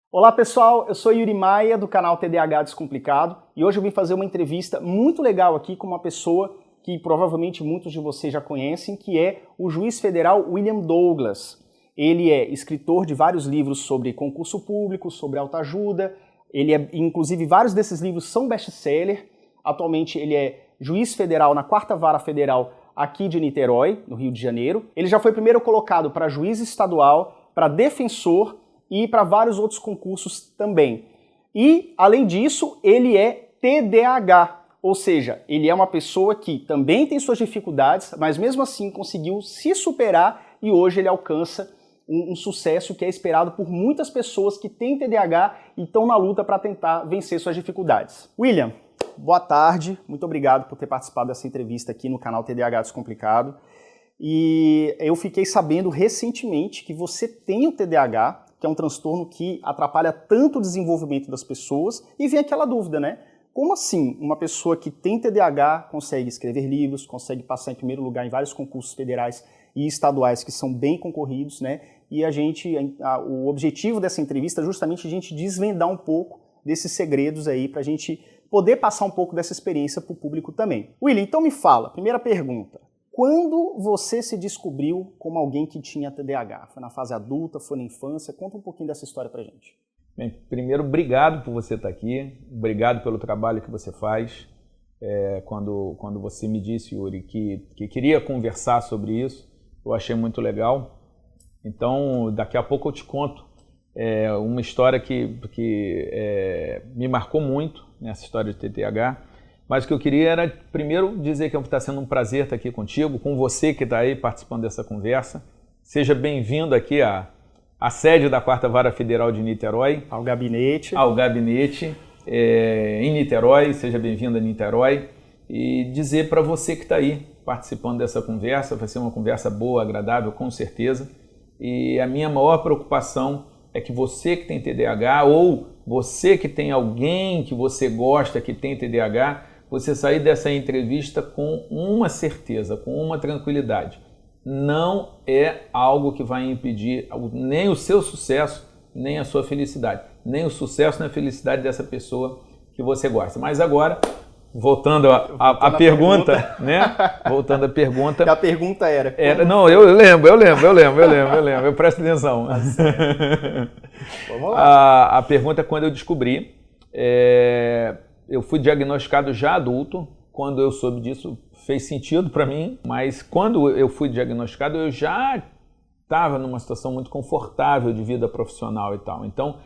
Olá pessoal, eu sou Yuri Maia do canal TDAH Descomplicado e hoje eu vim fazer uma entrevista muito legal aqui com uma pessoa que provavelmente muitos de vocês já conhecem, que é o juiz federal William Douglas. Ele é escritor de vários livros sobre concurso público, sobre autoajuda, inclusive vários desses livros são best-seller. Atualmente ele é juiz federal na 4ª Vara Federal aqui de Niterói, no Rio de Janeiro. Ele já foi primeiro colocado para juiz estadual, para defensor e para vários outros concursos também. E, além disso, ele é TDAH, ou seja, ele é uma pessoa que também tem suas dificuldades, mas mesmo assim conseguiu se superar e hoje ele alcança um sucesso que é esperado por muitas pessoas que têm TDAH e estão na luta para tentar vencer suas dificuldades. William, boa tarde, muito obrigado por ter participado dessa entrevista aqui no canal TDAH Descomplicado. E eu fiquei sabendo recentemente que você tem o TDAH, que é um transtorno que atrapalha tanto o desenvolvimento das pessoas, e vem aquela dúvida, né? Como assim uma pessoa que tem TDAH consegue escrever livros, consegue passar em primeiro lugar em vários concursos federais e estaduais que são bem concorridos, né? E o objetivo dessa entrevista é justamente a gente desvendar um pouco desses segredos aí, para a gente poder passar um pouco dessa experiência para o público também. William, então me fala, primeira pergunta. Quando você se descobriu como alguém que tinha TDAH? Foi na fase adulta, foi na infância? Conta um pouquinho dessa história pra gente. Bem, primeiro, obrigado por você estar aqui, obrigado pelo trabalho que você faz. Quando você me disse, Yuri, que queria conversar sobre isso, eu achei muito legal. Então, daqui a pouco eu te conto uma história que me marcou muito nessa história de TDAH. Mas o que eu queria era, primeiro, dizer que está sendo um prazer estar aqui contigo, com você que está aí participando dessa conversa. Seja bem-vindo aqui à sede da 4ª Vara Federal de Niterói. Ao gabinete. Ao gabinete em Niterói, seja bem-vindo a Niterói. E dizer para você que está aí participando dessa conversa, vai ser uma conversa boa, agradável, com certeza. E a minha maior preocupação é que você que tem TDAH ou você que tem alguém que você gosta que tem TDAH, você sair dessa entrevista com uma certeza, com uma tranquilidade. Não é algo que vai impedir nem o seu sucesso, nem a sua felicidade. Nem o sucesso nem a felicidade dessa pessoa que você gosta. Mas agora, voltando à pergunta, né? Voltando à pergunta. A pergunta era... Não, eu lembro. Eu presto atenção. Vamos lá. A pergunta é quando eu descobri. Eu fui diagnosticado já adulto. Quando eu soube disso, fez sentido para mim. Mas quando eu fui diagnosticado, eu já estava numa situação muito confortável de vida profissional e tal. Então,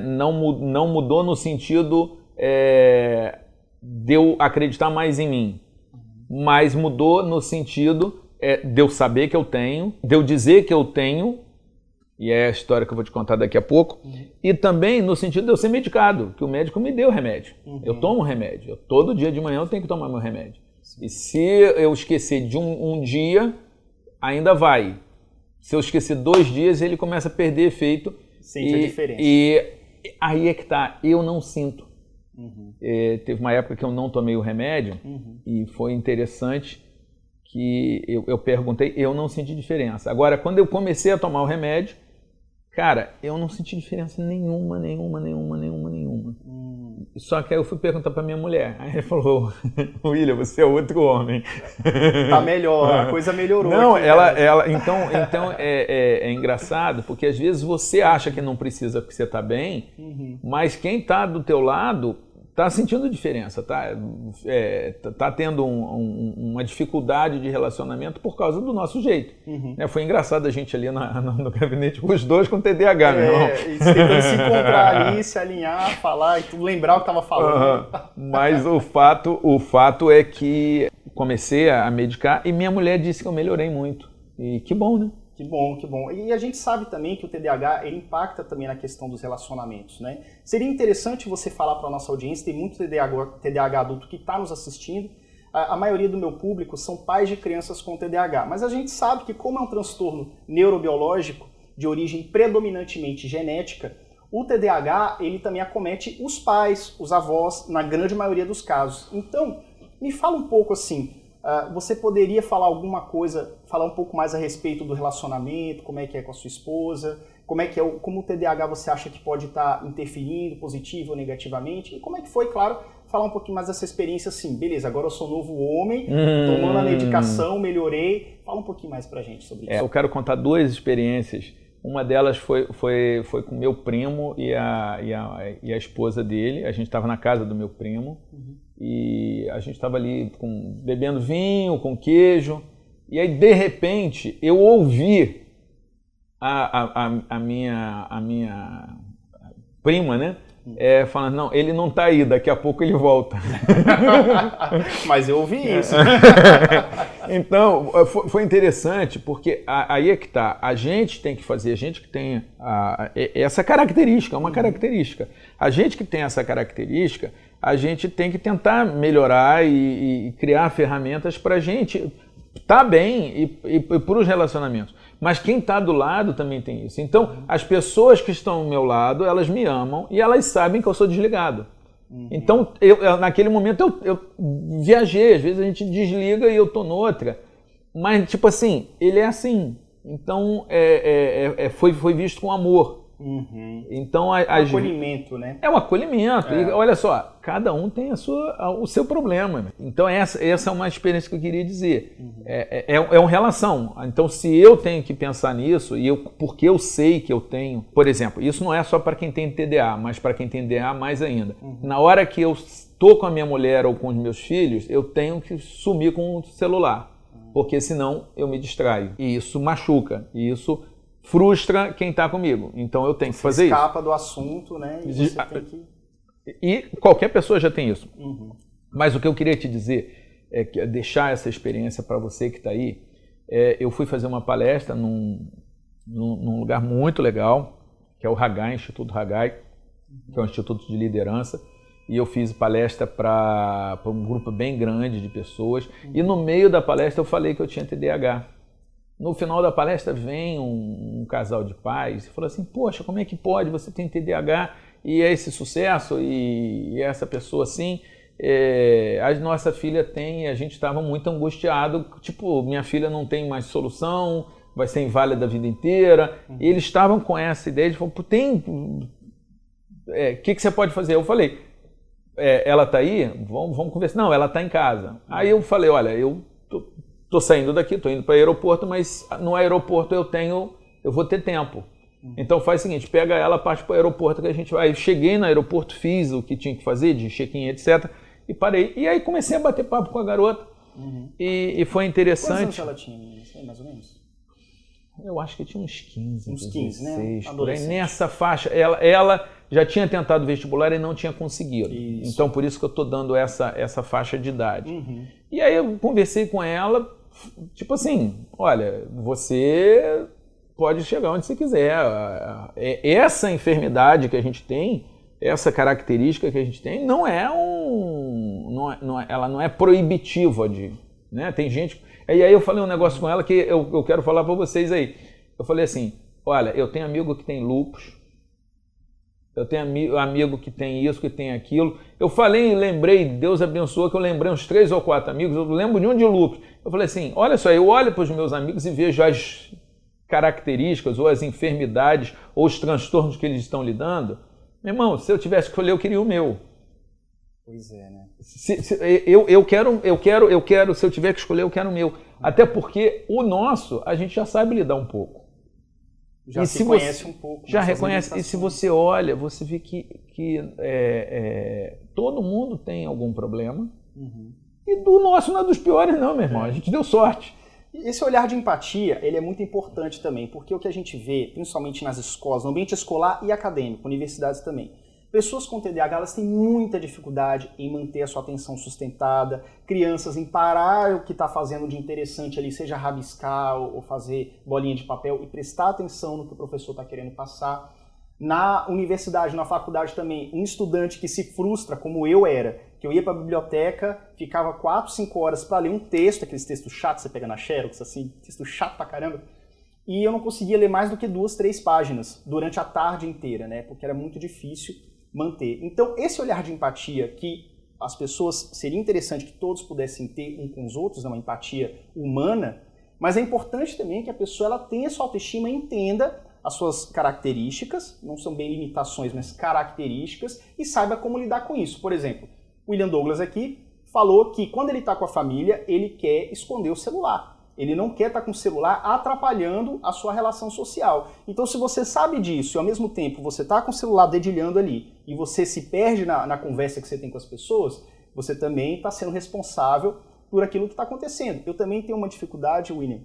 não mudou no sentido de eu acreditar mais em mim. Mas mudou no sentido de eu saber que eu tenho, de eu dizer que eu tenho, e é a história que eu vou te contar daqui a pouco, e também no sentido de eu ser medicado, que o médico me deu remédio. Eu tomo remédio. Todo dia de manhã eu tenho que tomar meu remédio. E se eu esquecer de um dia, ainda vai. Se eu esquecer 2 dias, ele começa a perder efeito. Sente a diferença. E aí é que tá, eu não sinto. Teve uma época que eu não tomei o remédio e foi interessante que eu perguntei, eu não senti diferença. Agora, quando eu comecei a tomar o remédio, cara, eu não senti diferença nenhuma. Só que aí eu fui perguntar pra minha mulher. Aí ela falou, William, você é outro homem. Tá melhor, a coisa melhorou. Não, aqui, então é engraçado, porque às vezes você acha que não precisa porque você tá bem, mas quem tá do teu lado tá sentindo diferença, tá tendo uma dificuldade de relacionamento por causa do nosso jeito. Foi engraçado a gente ali no gabinete, os dois com TDAH, meu irmão. Tentando se encontrar ali, se alinhar, falar e tudo, lembrar o que estava falando. Mas o fato é que comecei a medicar e minha mulher disse que eu melhorei muito. E que bom, né? Que bom, que bom. E a gente sabe também que o TDAH ele impacta também na questão dos relacionamentos, né? Seria interessante você falar para a nossa audiência, tem muito TDAH adulto que está nos assistindo. A maioria do meu público são pais de crianças com TDAH, mas a gente sabe que como é um transtorno neurobiológico de origem predominantemente genética, o TDAH ele também acomete os pais, os avós, na grande maioria dos casos. Então, me fala um pouco assim, você poderia falar alguma coisa, falar um pouco mais a respeito do relacionamento, como é que é com a sua esposa, como é que é, como o TDAH você acha que pode estar interferindo positivo ou negativamente, e como é que foi, claro, falar um pouquinho mais dessa experiência assim, beleza, agora eu sou novo homem, tomando a medicação, melhorei, fala um pouquinho mais pra gente sobre isso. Eu quero contar 2 experiências, uma delas foi com meu primo e a esposa dele, a gente estava na casa do meu primo, e a gente estava ali bebendo vinho, com queijo, e aí de repente eu ouvi a minha prima, né? Falando, não, ele não tá aí, daqui a pouco ele volta. Mas eu ouvi isso. Então, foi interessante, porque aí é que tá, a gente tem que fazer, a gente que tem essa característica, uma característica. A gente que tem essa característica, a gente tem que tentar melhorar e criar ferramentas para a gente estar bem e para os relacionamentos. Mas quem está do lado também tem isso. Então, as pessoas que estão ao meu lado, elas me amam e elas sabem que eu sou desligado. Então, naquele momento eu viajei, às vezes a gente desliga e eu tô noutra. Mas, tipo assim, ele é assim. Então, foi visto com amor. Então, um acolhimento, né? É um acolhimento. E olha só, cada um tem o seu problema. Então, essa é uma experiência que eu queria dizer. É uma relação. Então, se eu tenho que pensar nisso, porque eu sei que eu tenho... Por exemplo, isso não é só para quem tem TDA, mas para quem tem DA mais ainda. Na hora que eu estou com a minha mulher ou com os meus filhos, eu tenho que sumir com o celular. Porque senão eu me distraio. E isso machuca. E isso frustra quem está comigo. Então eu tenho que fazer isso. Você escapa do assunto, né? E você tem que... E qualquer pessoa já tem isso. Mas o que eu queria te dizer é que deixar essa experiência para você que está aí. Eu fui fazer uma palestra num lugar muito legal, que é o Hagai, Instituto Hagai, que é um instituto de liderança. E eu fiz palestra para um grupo bem grande de pessoas. E no meio da palestra eu falei que eu tinha TDAH. No final da palestra vem um casal de pais e falou assim, poxa, como é que pode, você tem TDAH e é esse sucesso e essa pessoa assim, a nossa filha tem e a gente estava muito angustiado, tipo, minha filha não tem mais solução, vai ser inválida a vida inteira. E eles estavam com essa ideia de, o que você pode fazer? Eu falei, ela está aí? Vamos conversar. Não, ela está em casa. Aí eu falei, olha, eu estou saindo daqui, estou indo para o aeroporto, mas no aeroporto eu vou ter tempo. Então faz o seguinte, pega ela, parte para o aeroporto que a gente vai. Eu cheguei no aeroporto, fiz o que tinha que fazer, de check-in, etc. E parei. E aí comecei a bater papo com a garota. E foi interessante. Quantos anos ela tinha, mais ou menos? Eu acho que tinha uns 15, uns 15, 16, né? Por aí. Nessa faixa, ela já tinha tentado vestibular e não tinha conseguido. Isso. Então por isso que eu estou dando essa faixa de idade. E aí eu conversei com ela, tipo assim, olha, você pode chegar onde você quiser. Essa enfermidade que a gente tem, essa característica que a gente tem, ela não é proibitiva de, né? Tem gente. E aí eu falei um negócio com ela que eu quero falar para vocês aí. Eu falei assim, olha, eu tenho amigo que tem lúpus, eu tenho amigo que tem isso, que tem aquilo. Eu falei e lembrei, Deus abençoou que eu lembrei uns 3 ou 4 amigos, eu lembro de um de lúpus. Eu falei assim, olha só, eu olho para os meus amigos e vejo as características ou as enfermidades ou os transtornos que eles estão lidando. Meu irmão, se eu tivesse que escolher, eu queria o meu. Pois é, né? Eu quero, se eu tiver que escolher, eu quero o meu. Até porque o nosso, a gente já sabe lidar um pouco. Já se conhece um pouco. Já reconhece. E se você olha, você vê que todo mundo tem algum problema. E do nosso não é dos piores não, meu irmão. A gente deu sorte. Esse olhar de empatia, ele é muito importante também, porque o que a gente vê, principalmente nas escolas, no ambiente escolar e acadêmico, universidades também, pessoas com TDAH, elas têm muita dificuldade em manter a sua atenção sustentada, crianças em parar o que está fazendo de interessante ali, seja rabiscar ou fazer bolinha de papel e prestar atenção no que o professor está querendo passar. Na universidade, na faculdade também, um estudante que se frustra, como eu era, que eu ia para a biblioteca, ficava 4, 5 horas para ler um texto, aqueles textos chatos que você pega na Xerox, assim, texto chato pra caramba, e eu não conseguia ler mais do que 2, 3 páginas durante a tarde inteira, né? Porque era muito difícil manter. Então, esse olhar de empatia que as pessoas, seria interessante que todos pudessem ter um com os outros, uma empatia humana, mas é importante também que a pessoa ela tenha sua autoestima e entenda as suas características, não são bem limitações, mas características, e saiba como lidar com isso. Por exemplo, o William Douglas aqui falou que quando ele está com a família, ele quer esconder o celular. Ele não quer estar com o celular atrapalhando a sua relação social. Então, se você sabe disso e ao mesmo tempo você está com o celular dedilhando ali e você se perde na conversa que você tem com as pessoas, você também está sendo responsável por aquilo que está acontecendo. Eu também tenho uma dificuldade, William,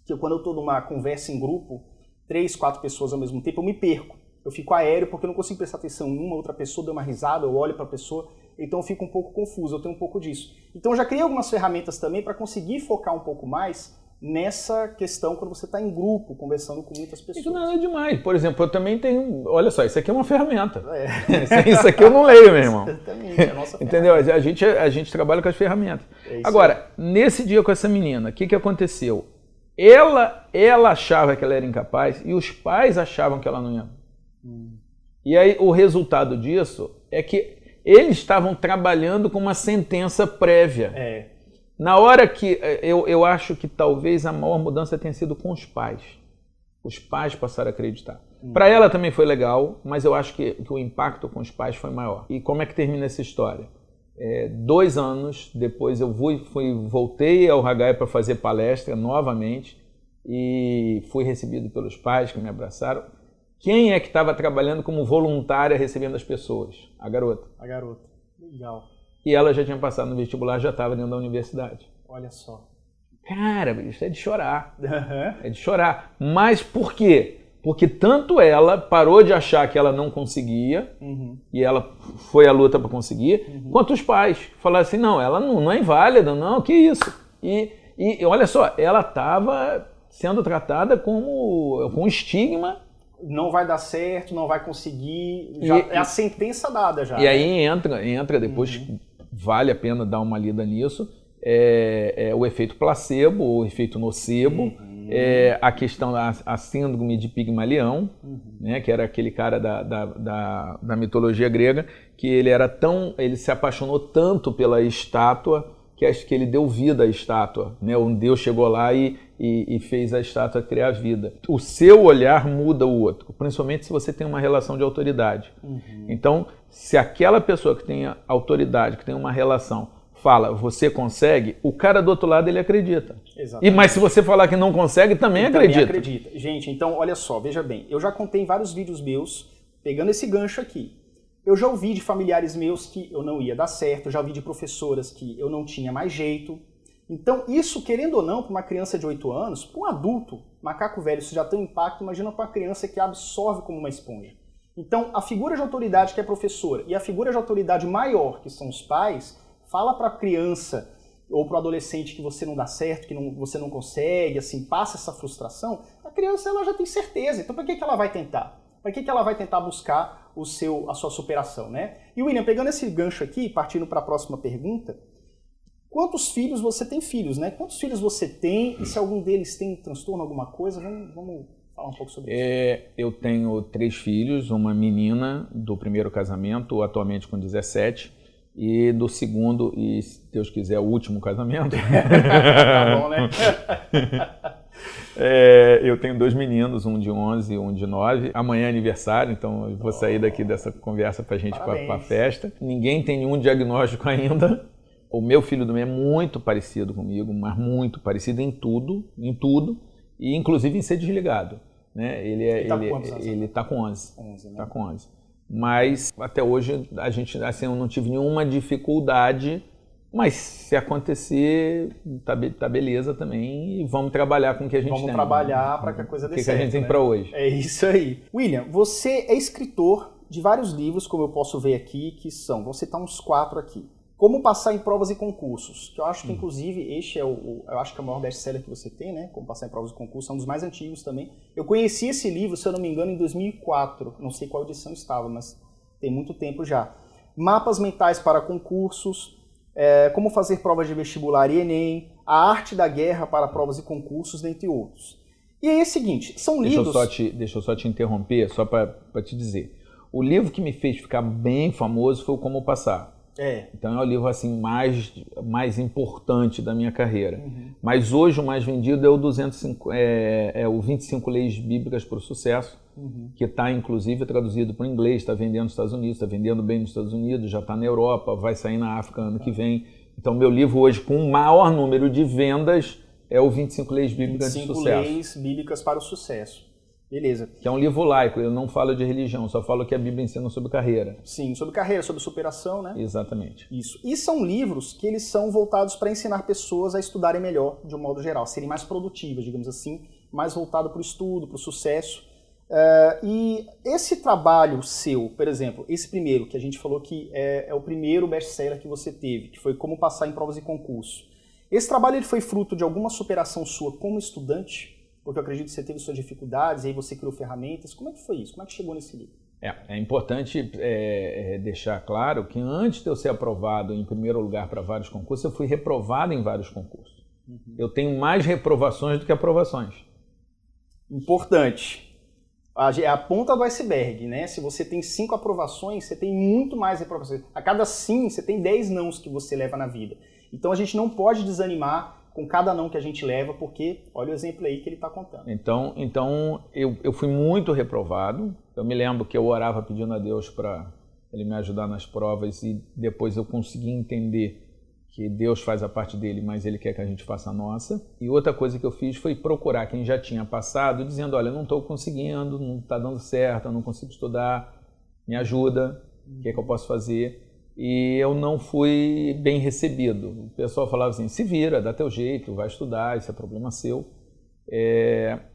que quando eu estou numa conversa em grupo, 3, 4 pessoas ao mesmo tempo, eu me perco. Eu fico aéreo porque eu não consigo prestar atenção em uma, outra pessoa dá uma risada, eu olho para a pessoa, então eu fico um pouco confuso, eu tenho um pouco disso. Então eu já criei algumas ferramentas também para conseguir focar um pouco mais nessa questão quando você está em grupo, conversando com muitas pessoas. Isso não é demais. Por exemplo, eu também tenho... Olha só, isso aqui é uma ferramenta. Isso aqui eu não leio, meu irmão. Exatamente, é a nossa Entendeu? A gente trabalha com as ferramentas. Agora, nesse dia com essa menina, o que aconteceu? Ela achava que ela era incapaz e os pais achavam que ela não ia. E aí o resultado disso é que eles estavam trabalhando com uma sentença prévia. Na hora que eu acho que talvez a maior mudança tenha sido com os pais. Os pais passaram a acreditar. Para ela também foi legal, mas eu acho que o impacto com os pais foi maior. E como é que termina essa história? 2 anos depois eu voltei ao Haggai para fazer palestra novamente e fui recebido pelos pais que me abraçaram. Quem é que estava trabalhando como voluntária recebendo as pessoas? A garota. A garota. Legal. E ela já tinha passado no vestibular, já estava dentro da universidade. Olha só. Cara, isso é de chorar. É de chorar. Mas por quê? Porque tanto ela parou de achar que ela não conseguia, e ela foi à luta para conseguir, quanto os pais falaram assim, não, ela não é inválida, não, que isso? E olha só, ela estava sendo tratada com estigma. Não vai dar certo, não vai conseguir, já é a sentença dada já. E aí entra depois, vale a pena dar uma lida nisso, o efeito placebo, o efeito nocebo, a questão a síndrome de Pigmalião, né, que era aquele cara da mitologia grega, que ele se apaixonou tanto pela estátua, que acho que ele deu vida à estátua, né? Um Deus chegou lá e fez a estátua criar vida. O seu olhar muda o outro, principalmente se você tem uma relação de autoridade. Então, se aquela pessoa que tem autoridade, que tem uma relação, fala, você consegue, o cara do outro lado ele acredita. Mas se você falar que não consegue, também acredita. Gente, então olha só, veja bem, eu já contei em vários vídeos meus, pegando esse gancho aqui. Eu já ouvi de familiares meus que eu não ia dar certo, eu já ouvi de professoras que eu não tinha mais jeito. Então isso, querendo ou não, para uma criança de 8 anos, para um adulto, macaco velho, isso já tem um impacto, imagina para uma criança que absorve como uma esponja. Então a figura de autoridade que é a professora e a figura de autoridade maior, que são os pais, fala para a criança ou para o adolescente que você não dá certo, que você não consegue, assim, passa essa frustração, a criança ela já tem certeza. Então para que ela vai tentar? Para que ela vai tentar buscar a sua superação, né? E William, pegando esse gancho aqui, partindo para a próxima pergunta, quantos filhos você tem filhos, né? Quantos filhos você tem e se algum deles tem transtorno, alguma coisa? Vamos falar um pouco sobre isso. Eu tenho 3 filhos, uma menina do primeiro casamento, atualmente com 17, e do segundo, e se Deus quiser, o último casamento. Tá bom, né? Eu tenho 2 meninos, um de 11 e um de 9. Amanhã é aniversário, então eu vou sair daqui dessa conversa pra gente ir pra festa. Ninguém tem nenhum diagnóstico ainda. O meu filho do meio é muito parecido comigo, mas muito parecido em tudo, e inclusive em ser desligado. Né? Ele tá com 11. Tá com 11. Mas até hoje eu não tive nenhuma dificuldade. Mas se acontecer, tá beleza também, e vamos trabalhar com o que a gente tem. Vamos trabalhar para que a coisa dê certo. O que a gente tem para hoje. É isso aí. William, você é escritor de vários livros, como eu posso ver aqui, que são, vou citar uns 4 aqui. Como passar em provas e concursos, que eu acho que inclusive este é eu acho que é o maior best-seller que você tem, né? Como passar em provas e concursos, é um dos mais antigos também. Eu conheci esse livro, se eu não me engano, em 2004, não sei qual edição estava, mas tem muito tempo já. Mapas mentais para concursos, como fazer provas de vestibular e Enem, a arte da guerra para provas e concursos, dentre outros. E aí é o seguinte, são livros... Deixa eu só te interromper, só para te dizer. O livro que me fez ficar bem famoso foi o Como Passar. Então é o livro assim, mais importante da minha carreira. Mas hoje o mais vendido é o 25 Leis Bíblicas para o Sucesso, que está inclusive traduzido para o inglês, está vendendo nos Estados Unidos, está vendendo bem nos Estados Unidos, já está na Europa, vai sair na África ano que vem. Então meu livro hoje com o maior número de vendas é o 25 Leis Bíblicas de Sucesso. 25 Leis Bíblicas para o Sucesso. Beleza. Que é um livro laico, eu não falo de religião, só falo que a Bíblia ensina sobre carreira. Sim, sobre carreira, sobre superação, né? Exatamente. Isso. E são livros que eles são voltados para ensinar pessoas a estudarem melhor, de um modo geral, serem mais produtivas, digamos assim, mais voltado para o estudo, para o sucesso. E esse trabalho seu, por exemplo, esse primeiro, que a gente falou que é o primeiro best-seller que você teve, que foi Como Passar em Provas e Concurso. Esse trabalho ele foi fruto de alguma superação sua como estudante? Porque eu acredito que você teve suas dificuldades, e aí você criou ferramentas. Como é que foi isso? Como é que chegou nesse livro? É importante deixar claro que antes de eu ser aprovado em primeiro lugar para vários concursos, eu fui reprovado em vários concursos. Eu tenho mais reprovações do que aprovações. Importante. É a ponta do iceberg, né? Se você tem 5 aprovações, você tem muito mais reprovações. A cada sim, você tem 10 nãos que você leva na vida. Então a gente não pode desanimar com cada não que a gente leva, porque olha o exemplo aí que ele está contando. Então eu fui muito reprovado. Eu me lembro que eu orava pedindo a Deus para ele me ajudar nas provas e depois eu consegui entender que Deus faz a parte dele, mas ele quer que a gente faça a nossa. E outra coisa que eu fiz foi procurar quem já tinha passado, dizendo, olha, eu não estou conseguindo, não está dando certo, eu não consigo estudar, me ajuda, o que é que eu posso fazer? E eu não fui bem recebido. O pessoal falava assim, se vira, dá teu jeito, vai estudar, isso é problema seu.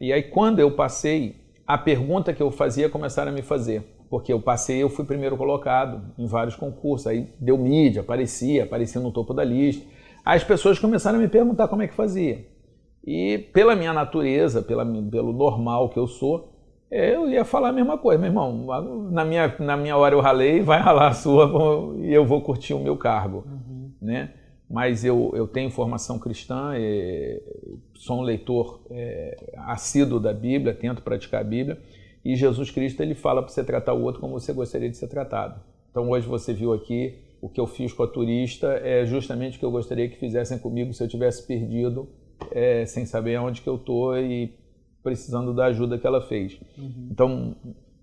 E aí quando eu passei, a pergunta que eu fazia começaram a me fazer. Porque eu passei, eu fui primeiro colocado em vários concursos, aí deu mídia, aparecia no topo da lista. Aí as pessoas começaram a me perguntar como é que fazia. E pela minha natureza, pelo normal que eu sou, eu ia falar a mesma coisa, meu irmão, na minha hora eu ralei, vai ralar a sua e eu vou curtir o meu cargo, né? Mas eu tenho formação cristã, sou um leitor assíduo da Bíblia, tento praticar a Bíblia, e Jesus Cristo ele fala para você tratar o outro como você gostaria de ser tratado. Então hoje você viu aqui, o que eu fiz com a turista é justamente o que eu gostaria que fizessem comigo se eu tivesse perdido, sem saber onde que eu estou e precisando da ajuda que ela fez. Então,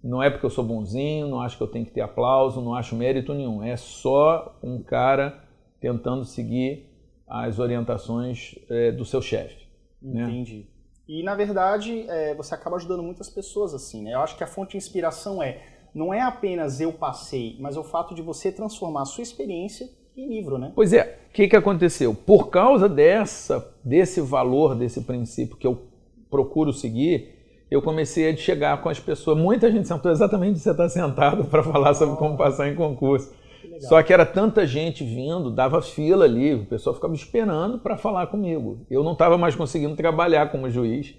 não é porque eu sou bonzinho, não acho que eu tenho que ter aplauso, não acho mérito nenhum. É só um cara tentando seguir as orientações do seu chefe. Entendi. Né? E, na verdade, você acaba ajudando muitas pessoas assim, né? Eu acho que a fonte de inspiração não é apenas eu passei, mas o fato de você transformar a sua experiência em livro, né? Pois é. O que aconteceu? Por causa desse valor, desse princípio que eu procuro seguir, eu comecei a chegar com as pessoas. Muita gente sentou exatamente onde você está sentado para falar sobre como passar em concurso. Só que era tanta gente vindo, dava fila ali, o pessoal ficava esperando para falar comigo. Eu não estava mais conseguindo trabalhar como juiz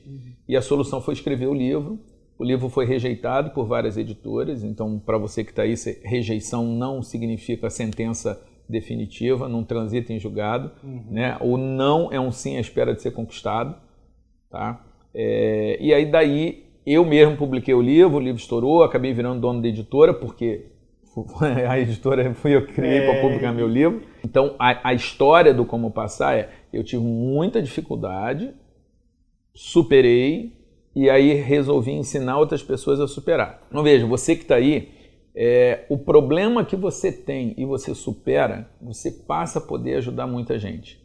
e a solução foi escrever o livro. O livro foi rejeitado por várias editoras, então para você que está aí, rejeição não significa sentença definitiva, não transita em julgado. Né? O não é um sim à espera de ser conquistado. Tá? E aí daí eu mesmo publiquei o livro estourou, acabei virando dono da editora, porque a editora fui eu que criei para publicar meu livro. Então a história do Como Passar eu tive muita dificuldade, superei e aí resolvi ensinar outras pessoas a superar. Então veja, você que está aí, o problema que você tem e você supera, você passa a poder ajudar muita gente.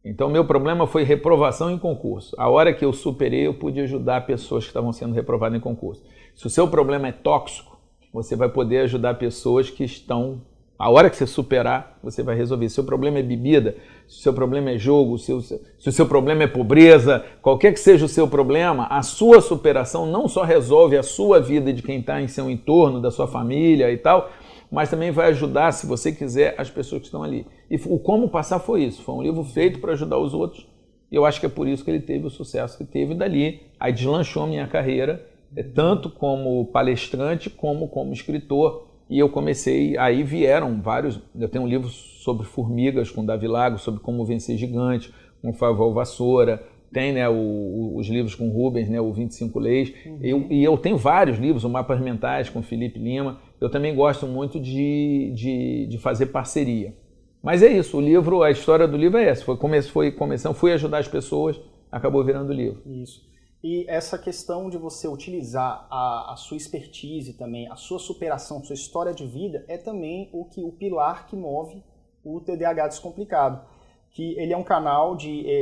Então, meu problema foi reprovação em concurso. A hora que eu superei, eu pude ajudar pessoas que estavam sendo reprovadas em concurso. Se o seu problema é tóxico, você vai poder ajudar pessoas que estão... A hora que você superar, você vai resolver. Se o seu problema é bebida, se o seu problema é jogo, se o seu problema é pobreza, qualquer que seja o seu problema, a sua superação não só resolve a sua vida e de quem está em seu entorno, da sua família e tal, mas também vai ajudar, se você quiser, as pessoas que estão ali. E o Como Passar foi isso, foi um livro feito para ajudar os outros, e eu acho que é por isso que ele teve o sucesso que teve, dali aí deslanchou a minha carreira, tanto como palestrante como escritor, e eu comecei, aí vieram vários, eu tenho um livro sobre formigas com Davi Lago, sobre como vencer gigante, com Favor Vassoura, tem, né, os livros com Rubens, né, o 25 Leis, e eu tenho vários livros, o Mapas Mentais com Felipe Lima. Eu também gosto muito de fazer parceria. Mas é isso, o livro, a história do livro é essa, foi começando, fui ajudar as pessoas, acabou virando livro. Isso. E essa questão de você utilizar a sua expertise também, a sua superação, a sua história de vida, é também o pilar que move o TDAH Descomplicado. Que ele é um canal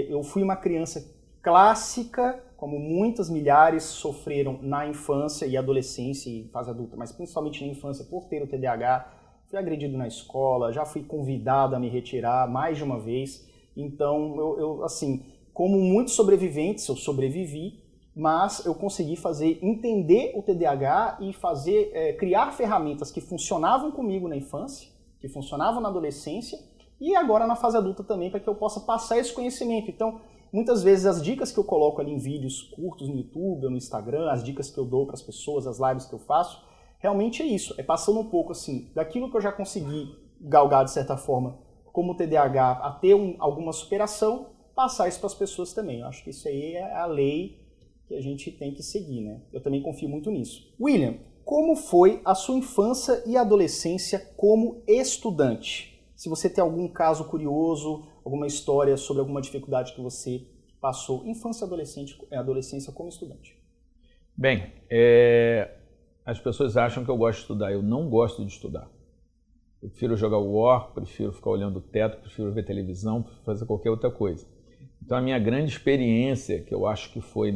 eu fui uma criança clássica, como muitas milhares sofreram na infância e adolescência e fase adulta, mas principalmente na infância por ter o TDAH. Fui agredido na escola, já fui convidado a me retirar mais de uma vez. Então, eu assim, como muitos sobreviventes, eu sobrevivi, mas eu consegui entender o TDAH e criar ferramentas que funcionavam comigo na infância, que funcionavam na adolescência e agora na fase adulta também, para que eu possa passar esse conhecimento. Então, muitas vezes as dicas que eu coloco ali em vídeos curtos no YouTube ou no Instagram, as dicas que eu dou para as pessoas, as lives que eu faço, realmente é isso, é passando um pouco assim, daquilo que eu já consegui galgar de certa forma como TDAH a ter alguma superação, passar isso para as pessoas também. Eu acho que isso aí é a lei que a gente tem que seguir, né? Eu também confio muito nisso. William, como foi a sua infância e adolescência como estudante? Se você tem algum caso curioso, alguma história sobre alguma dificuldade que você passou, infância e adolescência como estudante. Bem, as pessoas acham que eu gosto de estudar. Eu não gosto de estudar. Eu prefiro jogar War, prefiro ficar olhando o teto, prefiro ver televisão, prefiro fazer qualquer outra coisa. Então a minha grande experiência, que eu acho que foi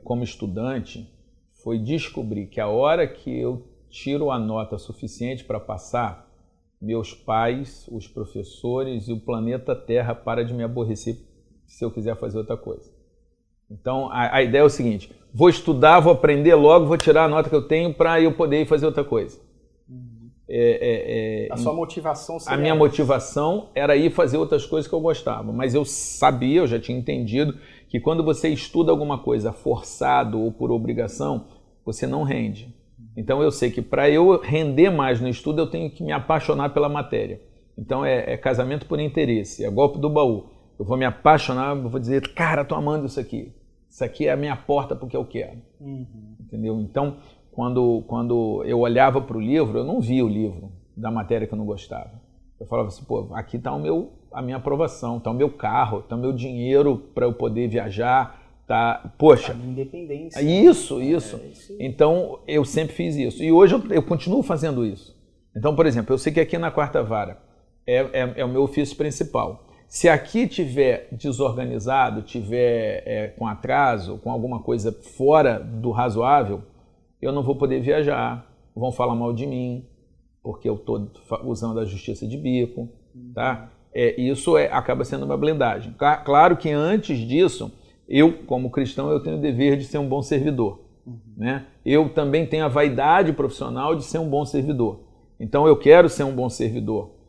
como estudante, foi descobrir que a hora que eu tiro a nota suficiente para passar, meus pais, os professores e o planeta Terra param de me aborrecer se eu quiser fazer outra coisa. Então a ideia é o seguinte, vou estudar, vou aprender logo, vou tirar a nota que eu tenho para eu poder ir fazer outra coisa. A sua motivação seria... A minha motivação era ir fazer outras coisas que eu gostava, mas eu sabia, eu já tinha entendido que quando você estuda alguma coisa forçado ou por obrigação, você não rende. Então eu sei que para eu render mais no estudo, eu tenho que me apaixonar pela matéria. Então é casamento por interesse, é golpe do baú. Eu vou me apaixonar, eu vou dizer, cara, tô amando isso aqui. Isso aqui é a minha porta porque eu quero. Entendeu? Então, quando eu olhava para o livro, eu não via o livro da matéria que eu não gostava. Eu falava assim, pô, aqui está a minha aprovação, está o meu carro, está o meu dinheiro para eu poder viajar, tá, poxa. A minha independência. Isso. Então, eu sempre fiz isso. E hoje eu continuo fazendo isso. Então, por exemplo, eu sei que aqui na Quarta Vara é o meu ofício principal. Se aqui tiver desorganizado, tiver com atraso, com alguma coisa fora do razoável, eu não vou poder viajar, vão falar mal de mim, porque eu estou usando a justiça de bico, tá? Isso acaba sendo uma blindagem. Claro que antes disso, eu, como cristão, eu tenho o dever de ser um bom servidor, né? Eu também tenho a vaidade profissional de ser um bom servidor. Então eu quero ser um bom servidor.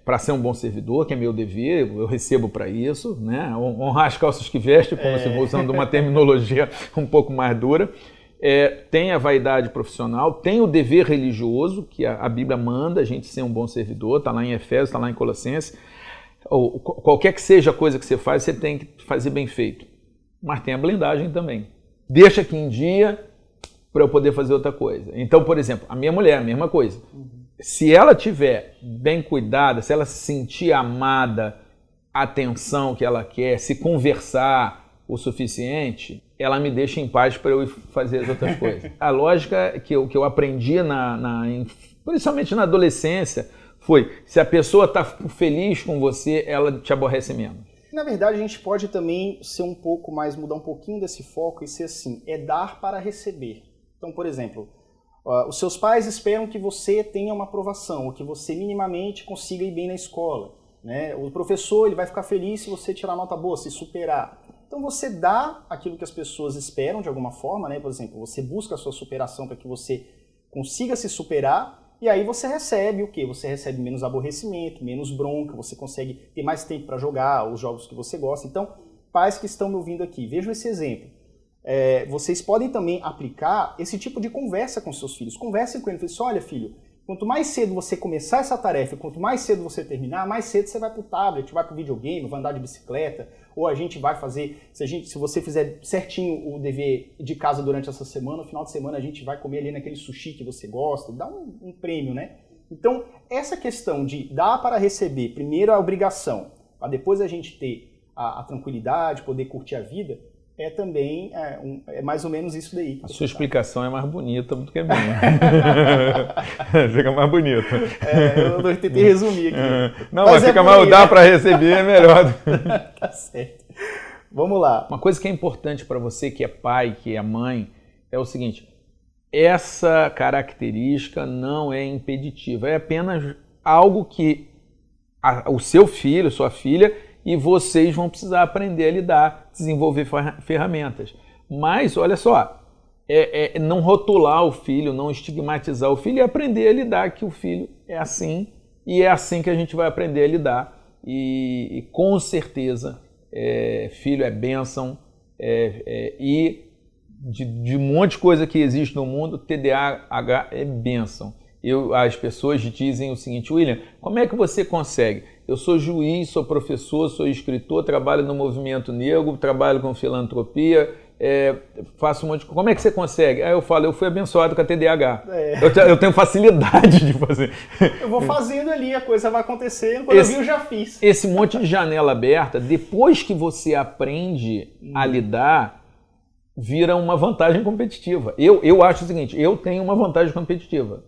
Para ser um bom servidor, que é meu dever, eu recebo para isso, né? Honrar as calças que veste, como se fosse usando uma terminologia um pouco mais dura. Tem a vaidade profissional, tem o dever religioso, que a Bíblia manda a gente ser um bom servidor, está lá em Efésios, está lá em Colossenses. Qualquer que seja a coisa que você faz, você tem que fazer bem feito. Mas tem a blindagem também. Deixa aqui em dia para eu poder fazer outra coisa. Então, por exemplo, a minha mulher, a mesma coisa. Se ela estiver bem cuidada, se ela se sentir amada, a atenção que ela quer, se conversar o suficiente, ela me deixa em paz para eu ir fazer as outras coisas. A lógica que eu aprendi, principalmente na adolescência, foi, se a pessoa está feliz com você, ela te aborrece menos. Na verdade, a gente pode também ser um pouco mais, mudar um pouquinho desse foco e ser assim, dar para receber. Então, por exemplo, os seus pais esperam que você tenha uma aprovação, ou que você minimamente consiga ir bem na escola, né? O professor ele vai ficar feliz se você tirar nota boa, se superar. Então você dá aquilo que as pessoas esperam de alguma forma, né? Por exemplo, você busca a sua superação para que você consiga se superar e aí você recebe o quê? Você recebe menos aborrecimento, menos bronca, você consegue ter mais tempo para jogar os jogos que você gosta. Então, pais que estão me ouvindo aqui, vejam esse exemplo. Vocês podem também aplicar esse tipo de conversa com seus filhos. Conversem com ele, falem assim, olha filho, Quanto mais cedo você começar essa tarefa, quanto mais cedo você terminar, mais cedo você vai pro tablet, vai pro videogame, vai andar de bicicleta, ou a gente vai fazer, se você fizer certinho o dever de casa durante essa semana, no final de semana a gente vai comer ali naquele sushi que você gosta, dá um prêmio, né? Então, essa questão de dar para receber, primeiro a obrigação, para depois a gente ter a tranquilidade, poder curtir a vida, é também mais ou menos isso daí. A sua explicação é mais bonita do que a minha. Fica mais bonita. Eu tentei resumir aqui. Não, mas fica mais, dá para receber, é melhor. Tá certo. Vamos lá. Uma coisa que é importante para você que é pai, que é mãe, é o seguinte: essa característica não é impeditiva, é apenas algo que o seu filho, sua filha e vocês vão precisar aprender a lidar, desenvolver ferramentas. Mas, olha só, não rotular o filho, não estigmatizar o filho e aprender a lidar que o filho é assim e é assim que a gente vai aprender a lidar. E com certeza, filho é bênção e de um monte de coisa que existe no mundo, TDAH é bênção. As pessoas dizem o seguinte: William, como é que você consegue? Eu sou juiz, sou professor, sou escritor, trabalho no movimento negro, trabalho com filantropia, faço um monte de coisa. Como é que você consegue? Aí eu falo, eu fui abençoado com a TDAH. Eu tenho facilidade de fazer. Eu vou fazendo ali, a coisa vai acontecendo, quando eu vi eu já fiz. Esse monte de janela aberta, depois que você aprende a lidar, vira uma vantagem competitiva. Eu acho o seguinte, eu tenho uma vantagem competitiva.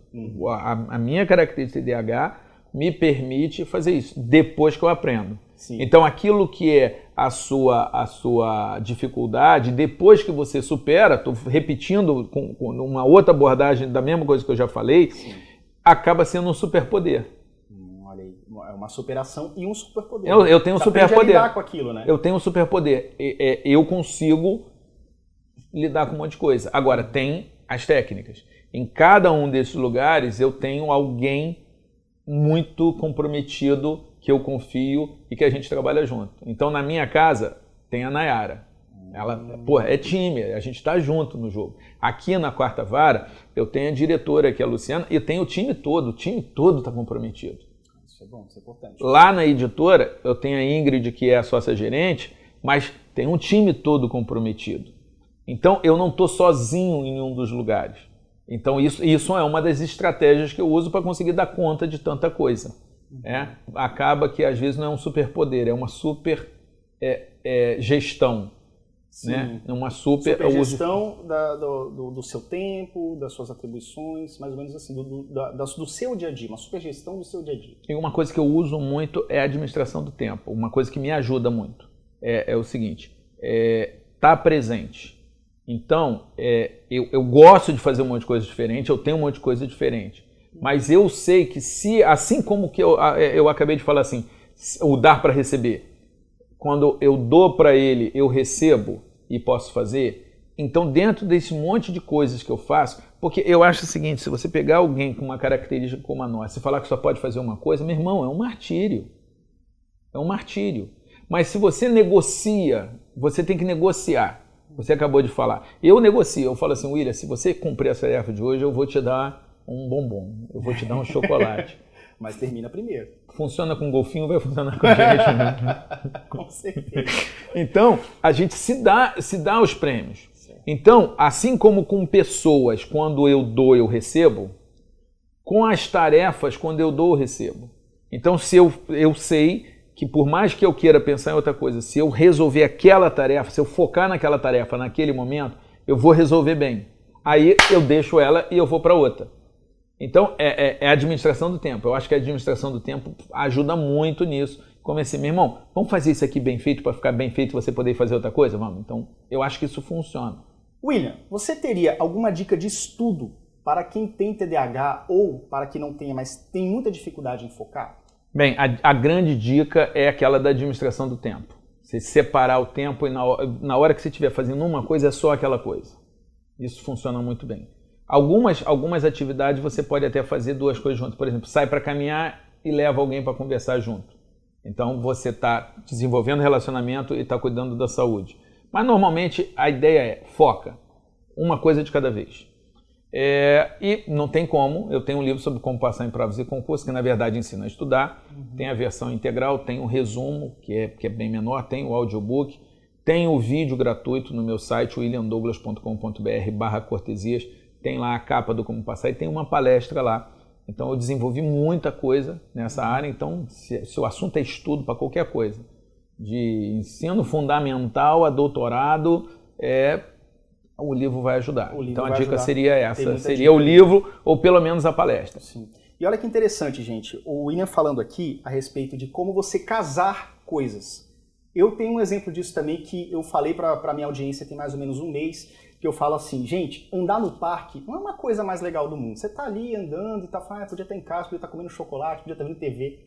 A minha característica de TDAH me permite fazer isso, depois que eu aprendo. Sim. Então, aquilo que é a sua dificuldade, depois que você supera, estou repetindo com uma outra abordagem da mesma coisa que eu já falei, sim, acaba sendo um superpoder. Olha aí, é uma superação e um superpoder. Eu tenho um superpoder. Lidar com aquilo, né? Eu tenho um superpoder. Eu consigo lidar com um monte de coisa. Agora, tem as técnicas. Em cada um desses lugares, eu tenho alguém muito comprometido, que eu confio e que a gente trabalha junto. Então, na minha casa, tem a Nayara. Ela, é time, a gente está junto no jogo. Aqui na Quarta Vara, eu tenho a diretora, que é a Luciana, e eu tenho o time todo está comprometido. Isso é bom, isso é importante. Lá na editora, eu tenho a Ingrid, que é a sócia-gerente, mas tem um time todo comprometido. Então, eu não estou sozinho em nenhum dos lugares. Então, isso é uma das estratégias que eu uso para conseguir dar conta de tanta coisa. Acaba que, às vezes, não é um superpoder, é uma super gestão. Né? Uma super gestão do seu tempo, das suas atribuições, mais ou menos assim, do seu dia a dia, uma super gestão do seu dia a dia. E uma coisa que eu uso muito é a administração do tempo. Uma coisa que me ajuda muito é o seguinte, estar presente. Então, eu gosto de fazer um monte de coisa diferente, eu tenho um monte de coisa diferente. Mas eu sei que assim como que eu acabei de falar assim, o dar para receber, quando eu dou para ele, eu recebo e posso fazer, então dentro desse monte de coisas que eu faço, porque eu acho o seguinte, se você pegar alguém com uma característica como a nossa e falar que só pode fazer uma coisa, meu irmão, é um martírio. É um martírio. Mas se você negocia, você tem que negociar. Você acabou de falar. Eu negocio, eu falo assim, William, se você cumprir essa tarefa de hoje, eu vou te dar um bombom, eu vou te dar um chocolate. Mas termina primeiro. Funciona com golfinho, vai funcionar com a gente, né? Com certeza. Então, a gente se dá os prêmios. Certo. Então, assim como com pessoas, quando eu dou, eu recebo, com as tarefas, quando eu dou, eu recebo. Então, se eu sei que por mais que eu queira pensar em outra coisa, se eu resolver aquela tarefa, se eu focar naquela tarefa naquele momento, eu vou resolver bem. Aí eu deixo ela e eu vou para outra. Então, é a administração do tempo. Eu acho que a administração do tempo ajuda muito nisso. Como assim, meu irmão, vamos fazer isso aqui bem feito para ficar bem feito e você poder fazer outra coisa? Vamos. Então, eu acho que isso funciona. William, você teria alguma dica de estudo para quem tem TDAH ou para quem não tenha, mas tem muita dificuldade em focar? Bem, a grande dica é aquela da administração do tempo. Você separar o tempo e na hora que você estiver fazendo uma coisa, é só aquela coisa. Isso funciona muito bem. Algumas atividades você pode até fazer duas coisas juntas. Por exemplo, sai para caminhar e leva alguém para conversar junto. Então você está desenvolvendo relacionamento e está cuidando da saúde. Mas normalmente a ideia é foca. Uma coisa de cada vez. E não tem como, eu tenho um livro sobre como passar em provas e concursos, que na verdade ensina a estudar, tem a versão integral, tem o resumo, que é bem menor, tem o audiobook, tem o vídeo gratuito no meu site, williamdouglas.com.br/cortesias, tem lá a capa do Como Passar e tem uma palestra lá. Então eu desenvolvi muita coisa nessa área, então se o assunto é estudo para qualquer coisa, de ensino fundamental a doutorado, o livro vai ajudar. Então a dica seria essa, seria o livro ou pelo menos a palestra. Sim. E olha que interessante, gente, o William falando aqui a respeito de como você casar coisas. Eu tenho um exemplo disso também que eu falei para a minha audiência tem mais ou menos um mês, que eu falo assim, gente, andar no parque não é uma coisa mais legal do mundo. Você tá ali andando e tá falando, podia estar em casa, podia estar comendo chocolate, podia estar vendo TV.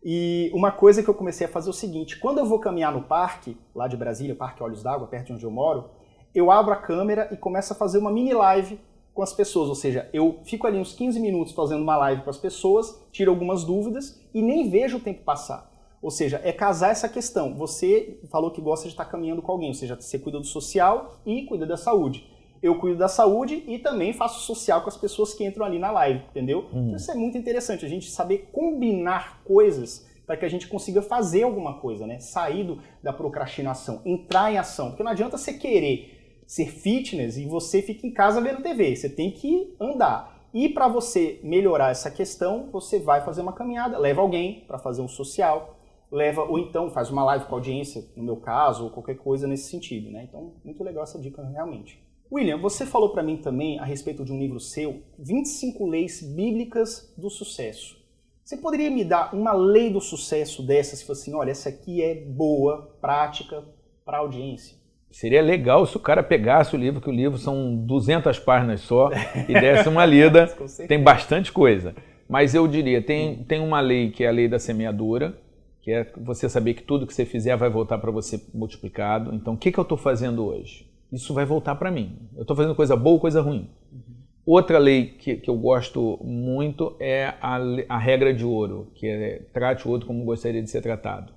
E uma coisa que eu comecei a fazer é o seguinte, quando eu vou caminhar no parque, lá de Brasília, Parque Olhos d'Água, perto de onde eu moro, eu abro a câmera e começo a fazer uma mini live com as pessoas, ou seja, eu fico ali uns 15 minutos fazendo uma live com as pessoas, tiro algumas dúvidas e nem vejo o tempo passar. Ou seja, é casar essa questão. Você falou que gosta de estar caminhando com alguém, ou seja, você cuida do social e cuida da saúde. Eu cuido da saúde e também faço social com as pessoas que entram ali na live, entendeu? Então isso é muito interessante, a gente saber combinar coisas para que a gente consiga fazer alguma coisa, né? Sair da procrastinação, entrar em ação. Porque não adianta você querer ser fitness e você fica em casa vendo TV, você tem que andar. E para você melhorar essa questão, você vai fazer uma caminhada, leva alguém para fazer um social, ou então faz uma live com a audiência, no meu caso, ou qualquer coisa nesse sentido, né? Então, muito legal essa dica realmente. William, você falou para mim também a respeito de um livro seu, 25 Leis Bíblicas do Sucesso. Você poderia me dar uma lei do sucesso dessas, se fosse assim, olha, essa aqui é boa, prática para a audiência? Seria legal se o cara pegasse o livro, que o livro são 200 páginas só, e desse uma lida, tem bastante coisa. Mas eu diria, tem uma lei que é a lei da semeadura, que é você saber que tudo que você fizer vai voltar para você multiplicado. Então, o que eu estou fazendo hoje? Isso vai voltar para mim. Eu estou fazendo coisa boa ou coisa ruim. Outra lei que eu gosto muito é a regra de ouro, que é trate o outro como gostaria de ser tratado.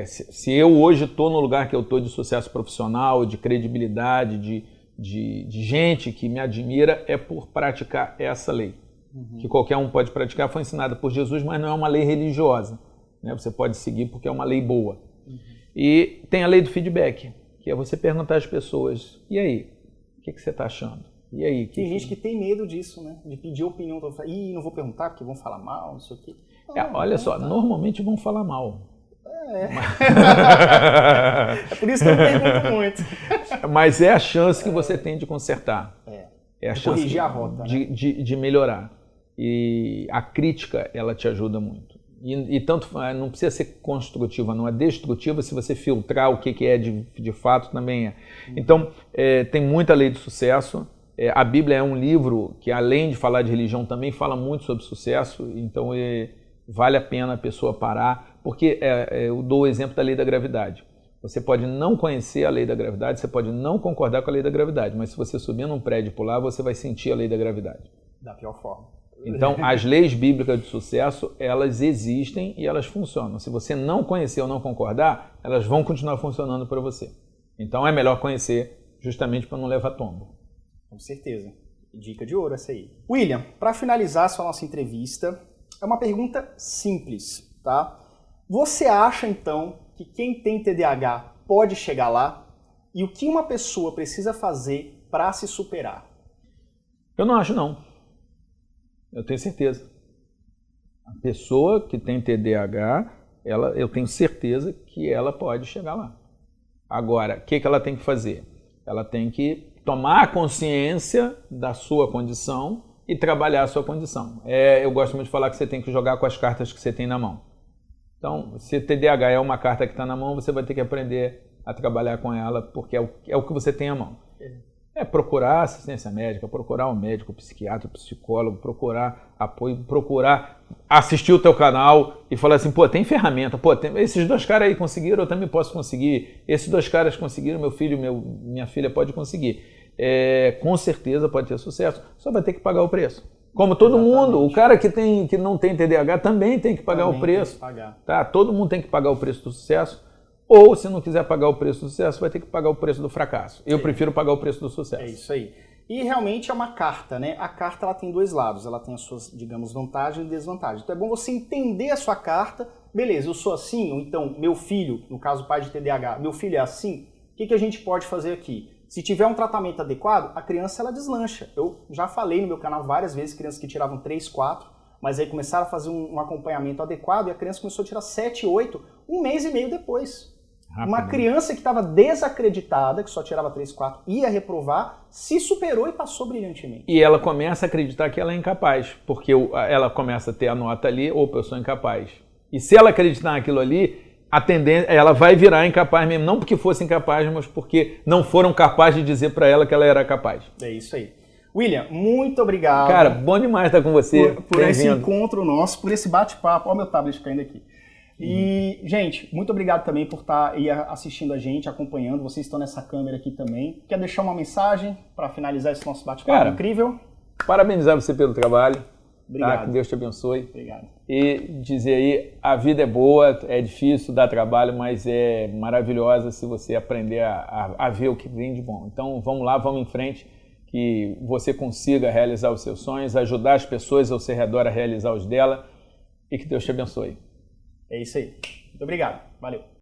Se eu hoje estou no lugar que eu estou de sucesso profissional, de credibilidade, de gente que me admira, é por praticar essa lei. Que qualquer um pode praticar, foi ensinada por Jesus, mas não é uma lei religiosa. Você pode seguir porque é uma lei boa. E tem a lei do feedback, que é você perguntar às pessoas, e aí, o que você está achando? E aí? Tem gente que tem medo disso, né? De pedir opinião. Não vou perguntar porque vão falar mal, não sei o quê. Olha só, normalmente vão falar mal. É por isso que eu não pergunto muito. Mas é a chance que você tem de consertar. É a chance corrigir a rota, de melhorar. E a crítica, ela te ajuda muito. E tanto não precisa ser construtiva, não é destrutiva, se você filtrar o que é de fato, também é. Então, tem muita lei de sucesso. A Bíblia é um livro que, além de falar de religião, também fala muito sobre sucesso. Então, vale a pena a pessoa parar, porque eu dou o exemplo da lei da gravidade. Você pode não conhecer a lei da gravidade, você pode não concordar com a lei da gravidade, mas se você subir num prédio e pular, você vai sentir a lei da gravidade. Da pior forma. Então, as leis bíblicas de sucesso, elas existem e elas funcionam. Se você não conhecer ou não concordar, elas vão continuar funcionando para você. Então, é melhor conhecer justamente para não levar tombo. Com certeza. Dica de ouro essa aí. William, para finalizar essa nossa entrevista, é uma pergunta simples, tá? Você acha, então, que quem tem TDAH pode chegar lá? E o que uma pessoa precisa fazer para se superar? Eu não acho, não. Eu tenho certeza. A pessoa que tem TDAH, eu tenho certeza que ela pode chegar lá. Agora, o que ela tem que fazer? Ela tem que tomar consciência da sua condição e trabalhar a sua condição. Eu gosto muito de falar que você tem que jogar com as cartas que você tem na mão. Então, se TDAH é uma carta que está na mão, você vai ter que aprender a trabalhar com ela, porque é o que você tem à mão. Procurar assistência médica, procurar um médico, um psiquiatra, um psicólogo, procurar apoio, procurar assistir o teu canal e falar assim, tem ferramenta, esses dois caras aí conseguiram, eu também posso conseguir, esses dois caras conseguiram, meu filho, minha filha pode conseguir. Com certeza pode ter sucesso, só vai ter que pagar o preço. Como todo mundo, o cara que não tem TDAH também tem que pagar o preço. Tá? Todo mundo tem que pagar o preço do sucesso. Ou, se não quiser pagar o preço do sucesso, vai ter que pagar o preço do fracasso. Eu prefiro pagar o preço do sucesso. É isso aí. E realmente é uma carta, né? A carta ela tem dois lados, ela tem as suas, digamos, vantagens e desvantagens. Então é bom você entender a sua carta. Beleza, eu sou assim, ou então meu filho, no caso pai de TDAH, meu filho é assim, o que a gente pode fazer aqui? Se tiver um tratamento adequado, a criança ela deslancha. Eu já falei no meu canal várias vezes, crianças que tiravam 3, 4, mas aí começaram a fazer um acompanhamento adequado e a criança começou a tirar 7, 8, um mês e meio depois. Uma criança que estava desacreditada, que só tirava 3, 4, ia reprovar, se superou e passou brilhantemente. E ela começa a acreditar que ela é incapaz, porque ela começa a ter a nota ali, opa, eu sou incapaz. E se ela acreditar naquilo ali, a tendência, ela vai virar incapaz mesmo, não porque fosse incapaz, mas porque não foram capazes de dizer para ela que ela era capaz. É isso aí. William, muito obrigado. Cara, bom demais estar com você. Por esse encontro nosso, por esse bate-papo. Olha o meu tablet caindo aqui. E, gente, muito obrigado também por estar aí assistindo a gente, acompanhando. Vocês estão nessa câmera aqui também. Quer deixar uma mensagem para finalizar esse nosso bate-papo incrível? Parabenizar você pelo trabalho. Obrigado. Tá? Que Deus te abençoe. Obrigado. E dizer aí, a vida é boa, é difícil, dá trabalho, mas é maravilhosa se você aprender a ver o que vem de bom. Então, vamos lá, vamos em frente, que você consiga realizar os seus sonhos, ajudar as pessoas ao seu redor a realizar os dela e que Deus te abençoe. É isso aí. Muito obrigado. Valeu.